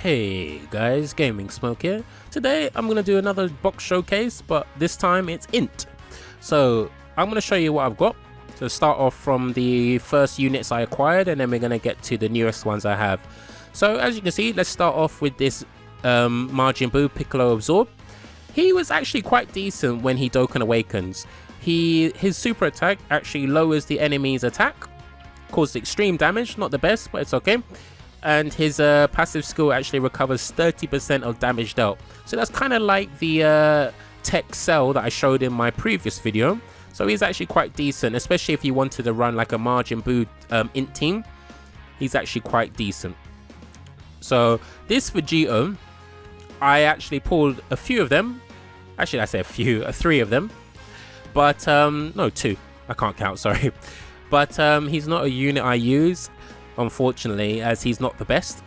Hey guys, GamingSmoke here. Today I'm going to do another box showcase, but this time it's INT. So I'm going to show you what I've got. So start off from the first units I acquired, and then we're going to get to the newest ones I have. So as you can see, let's start off with this Majin Buu Piccolo Absorb. He was actually quite decent when he Dokkan Awakens. His super attack actually lowers the enemy's attack, causes extreme damage, not the best, but it's okay. And his passive skill actually recovers 30% of damage dealt. So that's kind of like the tech cell that I showed in my previous video. So he's actually quite decent, especially if you wanted to run like a Majin Buu INT team. He's actually quite decent. So this for Geo, I actually pulled a few of them. Actually, I say a few, 3 of them. But no, 2. I can't count, sorry. But he's not a unit I use, unfortunately, as he's not the best.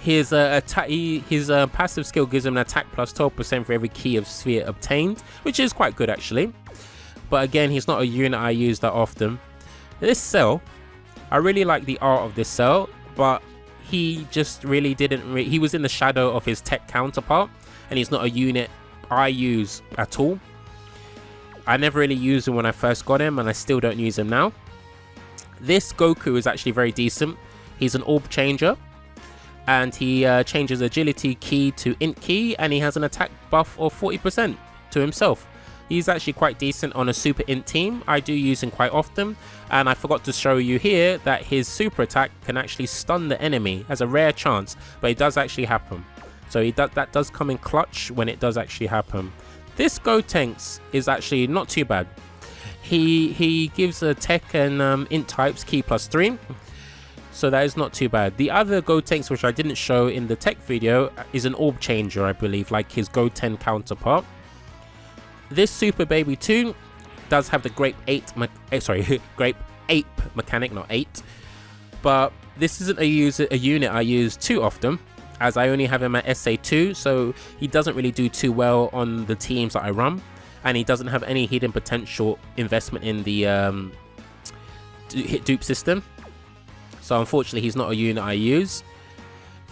His passive skill gives him an attack plus 12% for every key of sphere obtained, which is quite good actually. But again, he's not a unit I use that often. This cell, I really like the art of this cell, but he just really didn't. He was in the shadow of his tech counterpart, and he's not a unit I use at all. I never really used him when I first got him, and I still don't use him now. This Goku is actually very decent. He's an orb changer, and he changes agility key to int key, and he has an attack buff of 40% to himself. He's actually quite decent on a super int team. I do use him quite often, and I forgot to show you here that his super attack can actually stun the enemy. Has a rare chance, but it does actually happen. So that does come in clutch when it does actually happen. This Gotenks is actually not too bad. He gives a tech and int types key plus 3, so that is not too bad. The other Gotenks, which I didn't show in the tech video, is an orb changer, I believe, like his Goten counterpart. This Super Baby 2 does have the Grape Ape mechanic, not 8, but this isn't a unit I use too often, as I only have him at SA2, so he doesn't really do too well on the teams that I run. And he doesn't have any hidden potential investment in the dupe system. So unfortunately, he's not a unit I use.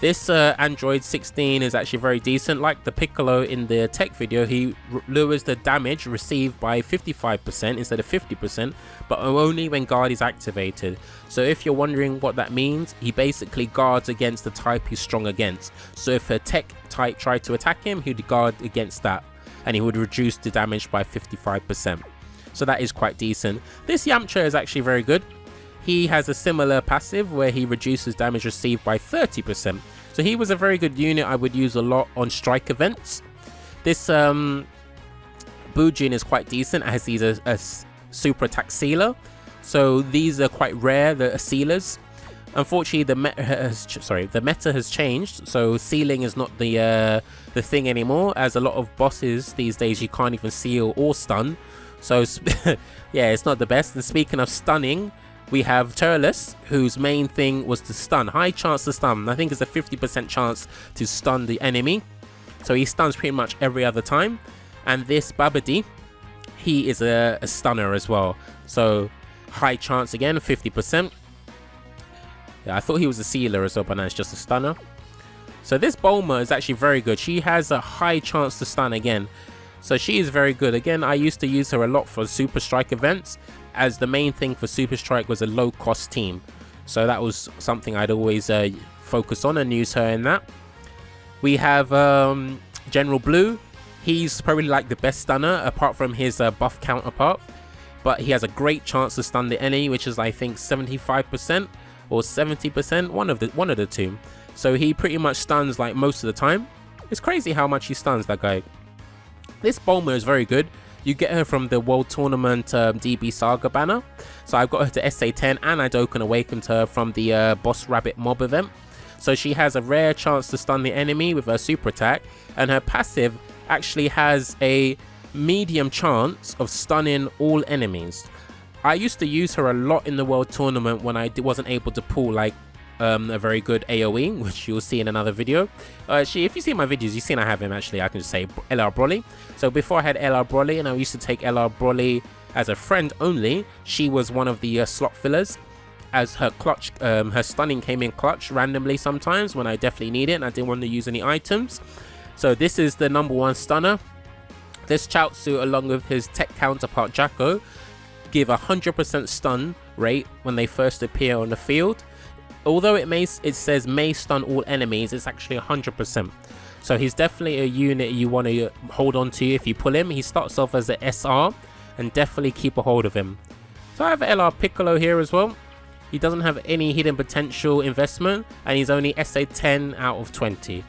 This Android 16 is actually very decent. Like the Piccolo in the tech video, he lowers the damage received by 55% instead of 50%, but only when guard is activated. So if you're wondering what that means, he basically guards against the type he's strong against. So if a tech type tried to attack him, he'd guard against that, and he would reduce the damage by 55%. So that is quite decent. This Yamcha is actually very good. He has a similar passive where he reduces damage received by 30%. So he was a very good unit I would use a lot on strike events. This Bujin is quite decent as he's a super attack sealer. So these are quite rare, the sealers. Unfortunately, the meta has changed, so sealing is not the thing anymore, as a lot of bosses these days you can't even seal or stun. So yeah, it's not the best. And speaking of stunning, we have Turles, whose main thing was to stun. High chance to stun. I think it's a 50% chance to stun the enemy. So he stuns pretty much every other time. And this Babidi, he is a stunner as well. So high chance again, 50%. Yeah, I thought he was a sealer as well, but now it's just a stunner. So this Bulma is actually very good. She has a high chance to stun again. So she is very good. Again, I used to use her a lot for Super Strike events, as the main thing for Super Strike was a low cost team. So that was something I'd always focus on and use her in that. We have General Blue. He's probably like the best stunner apart from his buff counterpart. But he has a great chance to stun the enemy, which is I think 75%. Or 70%, one of the two. So he pretty much stuns like most of the time. It's crazy how much he stuns, that guy. This Bulma is very good. You get her from the World Tournament DB Saga banner. So I've got her to SA10, and I Dokkan Awakened her from the Boss Rabbit mob event. So she has a rare chance to stun the enemy with her super attack, and her passive actually has a medium chance of stunning all enemies. I used to use her a lot in the World Tournament when I wasn't able to pull like a very good AoE, which you'll see in another video. Actually, if you see my videos, you've seen I have him actually. I can just say LR Broly. So before I had LR Broly, and I used to take LR Broly as a friend only. She was one of the slot fillers, as her clutch, her stunning came in clutch randomly sometimes when I definitely need it and I didn't want to use any items. So this is the #1 stunner. This Chaozu, along with his tech counterpart Jacko, give 100% stun rate when they first appear on the field. Although it says may stun all enemies, it's actually 100%. So he's definitely a unit you want to hold on to if you pull him. He starts off as an SR, and definitely keep a hold of him. So I have LR Piccolo here as well. He doesn't have any hidden potential investment, and he's only SA 10 out of 20.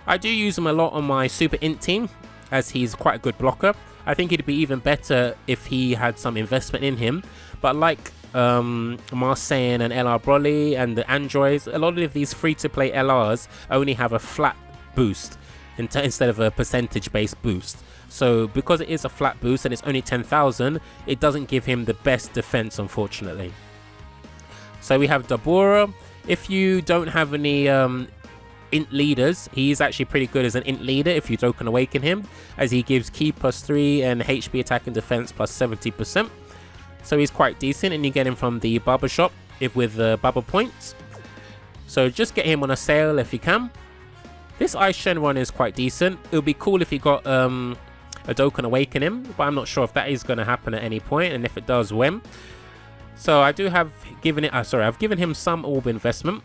I do use him a lot on my Super INT team, as he's quite a good blocker. I think he'd be even better if he had some investment in him. But like Marseille and LR Broly and the Androids, a lot of these free-to-play LRs only have a flat boost instead of a percentage-based boost. So because it is a flat boost and it's only 10,000, it doesn't give him the best defense, unfortunately. So we have Dabura. If you don't have any INT leaders, he is actually pretty good as an INT leader if you Dokkan Awaken him, as he gives Ki +3 and HP attack and defense +70%. So he's quite decent, and you get him from the barber shop with the barber points. So just get him on a sale if you can. This Ice Shenron is quite decent. It would be cool if you got a Dokkan Awaken him, but I'm not sure if that is going to happen at any point, and if it does, when. So I do have given it, I've given him some orb investment,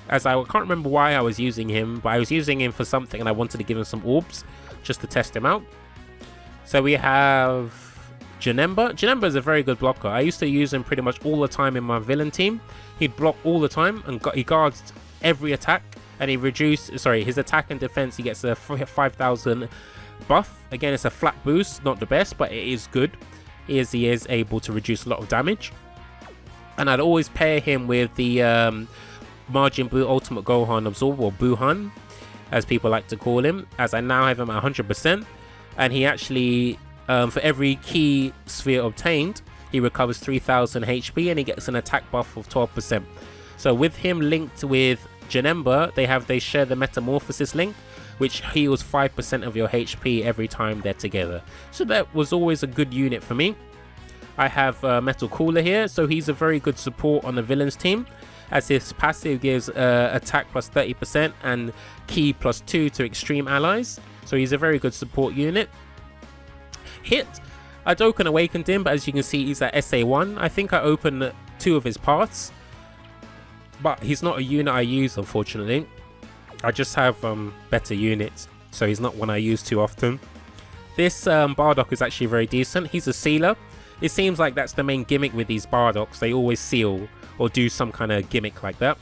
as I can't remember why I was using him, but I was using him for something and I wanted to give him some orbs just to test him out. So we have Geneva. Geneva is a very good blocker. I used to use him pretty much all the time in my villain team. He'd block all the time and he guards every attack, and he his attack and defense, he gets a 5,000 buff. Again, it's a flat boost, not the best, but it is good. He is able to reduce a lot of damage. And I'd always pair him with the Majin Buu Ultimate Gohan Absorb, or Buuhan, as people like to call him, as I now have him at 100%. And he actually, for every key sphere obtained, he recovers 3,000 HP and he gets an attack buff of 12%. So with him linked with Geneva, they share the Metamorphosis link, which heals 5% of your HP every time they're together. So that was always a good unit for me. I have Metal Cooler here, so he's a very good support on the villains team, as his passive gives attack +30% and Ki +2 to extreme allies. So he's a very good support unit. Hit, I Dokkan Awakened him, but as you can see, he's at SA1. I think I opened 2 of his parts, but he's not a unit I use, unfortunately. I just have better units, so he's not one I use too often. This Bardock is actually very decent. He's a sealer. It seems like that's the main gimmick with these Bardocks. They always seal or do some kind of gimmick like that.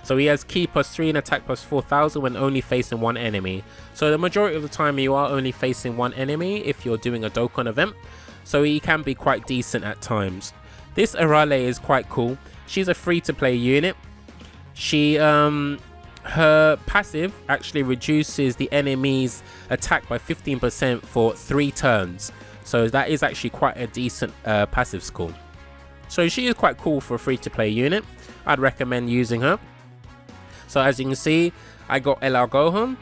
So he has Ki +3 and attack +4,000 when only facing one enemy. So the majority of the time you are only facing one enemy if you're doing a Dokkan event. So he can be quite decent at times. This Arale is quite cool. She's a free-to-play unit. She her passive actually reduces the enemy's attack by 15% for 3 turns. So that is actually quite a decent passive score. So she is quite cool for a free-to-play unit. I'd recommend using her. So as you can see, I got LR Gohan.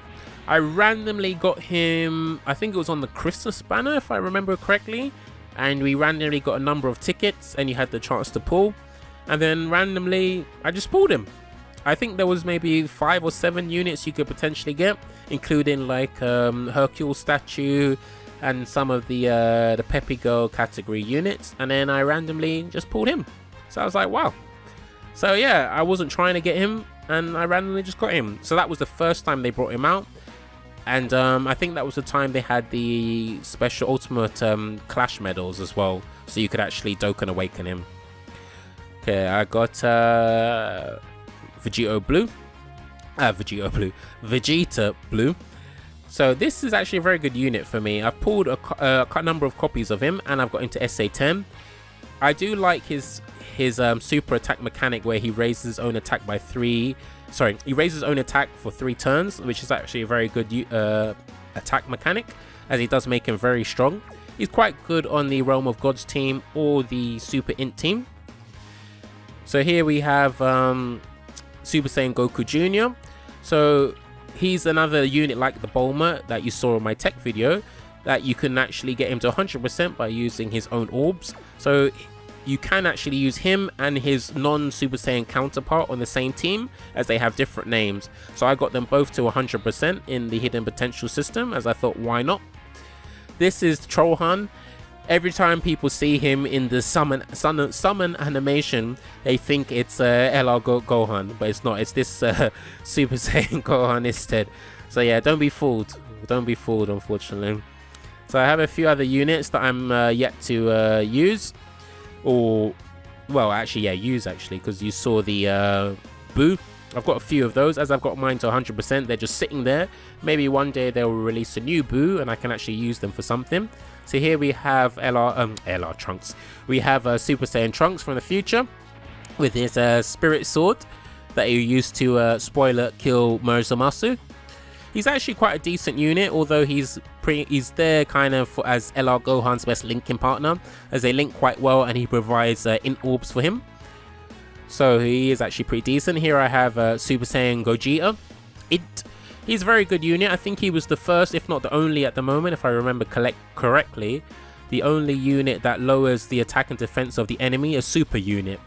I randomly got him, I think it was on the Christmas banner if I remember correctly. And we randomly got a number of tickets and you had the chance to pull. And then randomly, I just pulled him. I think there was maybe 5 or 7 units you could potentially get, including like Hercule statue and some of the Peppy Girl category units. And then I randomly just pulled him. So I was like, wow. So yeah, I wasn't trying to get him and I randomly just got him. So that was the first time they brought him out. And I think that was the time they had the special ultimate clash medals as well. So you could actually Dokkan Awaken him. Okay, I got Vegeta Blue. So this is actually a very good unit for me. I've pulled a number of copies of him and I've got into SA 10. I do like his super attack mechanic where he raises his own attack by 3. Sorry, he raises his own attack for 3 turns, which is actually a very good attack mechanic, as he does make him very strong. He's quite good on the Realm of Gods team or the Super INT team. So here we have Super Saiyan Goku Jr. So he's another unit like the Bulma that you saw in my tech video, that you can actually get him to 100% by using his own orbs. So you can actually use him and his non-Super Saiyan counterpart on the same team, as they have different names. So I got them both to 100% in the hidden potential system, as I thought, why not? This is Trollhan. Every time people see him in the summon animation, they think it's LR Gohan, but it's not. It's this Super Saiyan Gohan instead. So yeah, don't be fooled. Don't be fooled, unfortunately. So I have a few other units that I'm yet to use. Or, well, actually, yeah, use actually, because you saw the Boo. I've got a few of those, as I've got mine to 100%. They're just sitting there. Maybe one day they'll release a new Boo and I can actually use them for something. So here we have LR Trunks. We have Super Saiyan Trunks from the future with his Spirit Sword that he used to, spoiler, kill Murasamasu. He's actually quite a decent unit, although he's there kind of as LR Gohan's best linking partner, as they link quite well and he provides INT orbs for him. So he is actually pretty decent. Here I have Super Saiyan Gogeta. He's a very good unit. I think he was the first, if not the only at the moment, if I remember correctly, the only unit that lowers the attack and defense of the enemy, a super unit,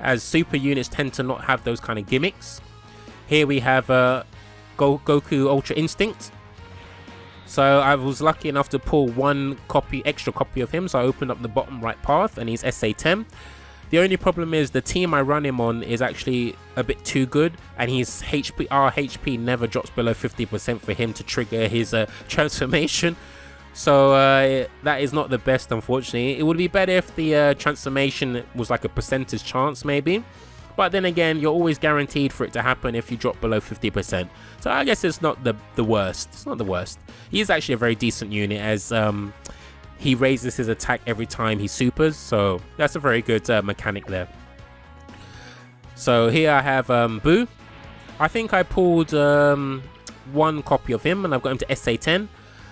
as super units tend to not have those kind of gimmicks. Here we have Goku Ultra Instinct. So I was lucky enough to pull one extra copy of him, so I opened up the bottom right path and he's SA10. The only problem is the team I run him on is actually a bit too good, and his HP never drops below 50% for him to trigger his transformation. So that is not the best, unfortunately. It would be better if the transformation was like a percentage chance maybe, but then again, you're always guaranteed for it to happen if you drop below 50%. So I guess it's not the worst. It's not the worst. He is actually a very decent unit, as he raises his attack every time he supers, so that's a very good mechanic there. So here I have Boo. I think I pulled one copy of him and I've got him to SA10.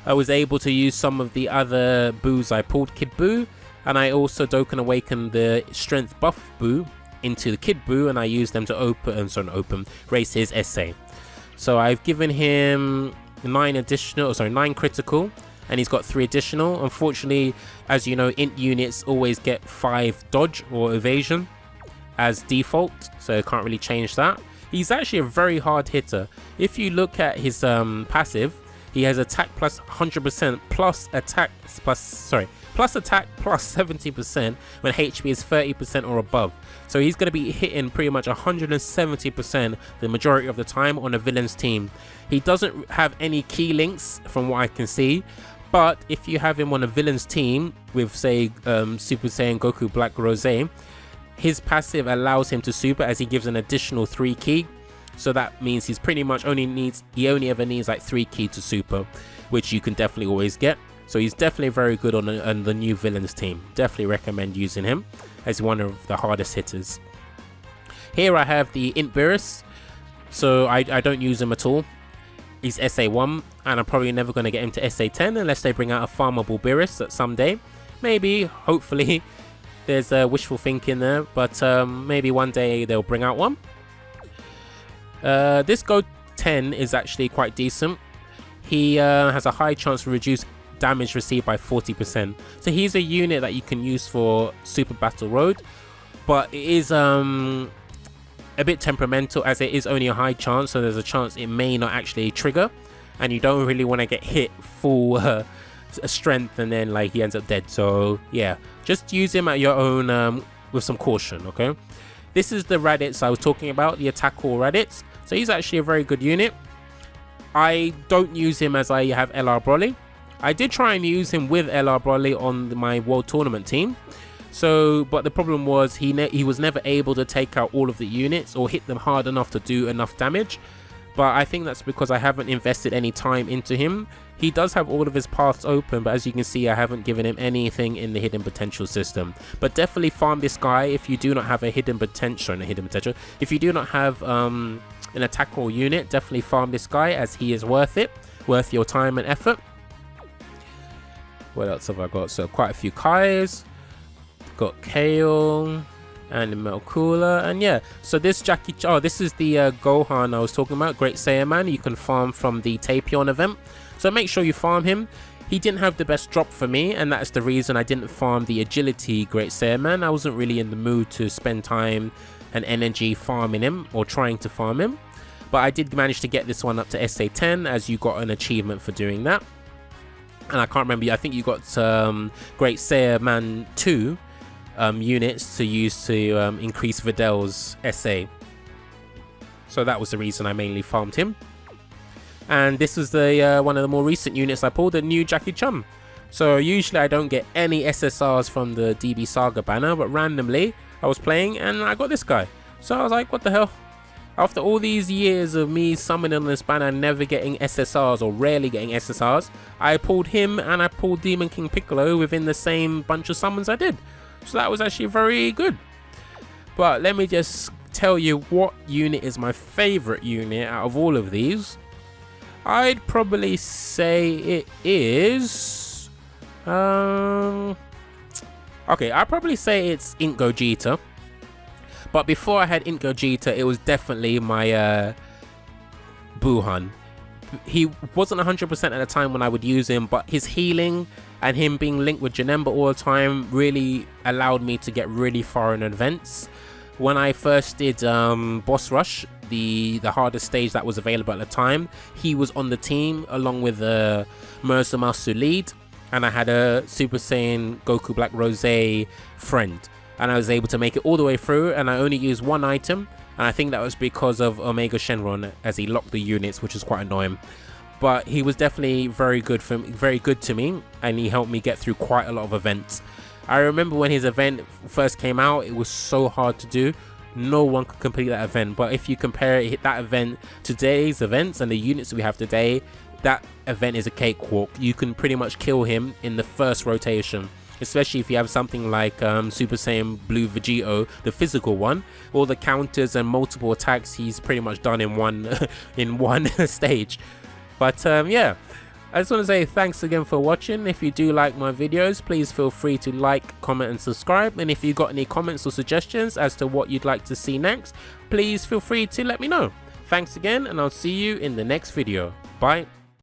I was able to use some of the other Boos I pulled, Kid Boo, and I also Dokkan Awaken the Strength Buff Boo into the Kid Boo, and I used them to raise his SA. So I've given him 9 critical, and he's got 3 additional. Unfortunately, as you know, INT units always get 5 dodge or evasion as default, so I can't really change that. He's actually a very hard hitter. If you look at his passive, he has attack plus 100% plus attack plus attack plus 70% when HP is 30% or above. So he's going to be hitting pretty much 170% the majority of the time on a villain's team. He doesn't have any key links from what I can see, but if you have him on a villain's team with, say, Super Saiyan Goku Black Rose, his passive allows him to super, as he gives an additional 3 key. So that means he's pretty much he only ever needs like 3 key to super, which you can definitely always get. So he's definitely very good on the new villains team. Definitely recommend using him as one of the hardest hitters. Here I have the INT Beerus. So I don't use him at all. He's SA1, and I'm probably never going to get him to SA10 unless they bring out a farmable Beerus at some day. Maybe, hopefully. There's wishful thinking there, but maybe one day they'll bring out one. This Go 10 is actually quite decent. He has a high chance to reduce damage received by 40%. So he's a unit that you can use for Super Battle Road, but it is a bit temperamental, as it is only a high chance, so there's a chance it may not actually trigger, and you don't really want to get hit full strength and then like he ends up dead. So yeah, just use him at your own with some caution, okay? This is the Raditz I was talking about, the Attack Core Raditz. So he's actually a very good unit. I don't use him as I have LR Broly. I did try and use him with LR Broly on my World Tournament team. So, but the problem was he was never able to take out all of the units or hit them hard enough to do enough damage. But I think that's because I haven't invested any time into him. He does have all of his paths open, but as you can see, I haven't given him anything in the hidden potential system. But definitely farm this guy if you do not have a hidden potential. If you do not have an attack core unit, definitely farm this guy, as he is worth it, worth your time and effort. What else have I got? So quite a few Kais, got Kale and Melkula, and yeah, so this this is the Gohan I was talking about, Great Saiyan Man. You can farm from the Tapion event, so make sure you farm him. He didn't have the best drop for me, and that's the reason I didn't farm the agility Great Saiyaman. I wasn't really in the mood to spend time and energy farming him or trying to farm him. But I did manage to get this one up to SA10, as you got an achievement for doing that. And I can't remember, I think you got Great Saiyaman 2 units to use to increase Videl's SA. So that was the reason I mainly farmed him. And this was the one of the more recent units I pulled, the new Jackie Chun. So usually I don't get any SSRs from the DB Saga banner, but randomly I was playing and I got this guy. So I was like, what the hell? After all these years of me summoning on this banner, never getting SSRs or rarely getting SSRs, I pulled him and I pulled Demon King Piccolo within the same bunch of summons I did. So that was actually very good. But let me just tell you what unit is my favorite unit out of all of these. I'd probably say it is okay, I'd probably say it's INT Gogeta. But before I had INT Gogeta, it was definitely my Buhan. He wasn't 100% at the time when I would use him, but his healing and him being linked with Geneva all the time really allowed me to get really far in events. When I first did Boss Rush, the hardest stage that was available at the time, he was on the team along with Mirza Masulid, and I had a Super Saiyan Goku Black Rosé friend, and I was able to make it all the way through, and I only used one item, and I think that was because of Omega Shenron, as he locked the units, which is quite annoying. But he was definitely very good to me, and he helped me get through quite a lot of events. I remember when his event first came out, it was so hard to do. No one could complete that event. But if you compare that event to today's events and the units we have today, that event is a cakewalk. You can pretty much kill him in the first rotation. Especially if you have something like Super Saiyan Blue Vegito, the physical one. All the counters and multiple attacks, he's pretty much done in one stage. But yeah, I just want to say thanks again for watching. If you do like my videos, please feel free to like, comment and subscribe. And if you got any comments or suggestions as to what you'd like to see next, please feel free to let me know. Thanks again, and I'll see you in the next video. Bye.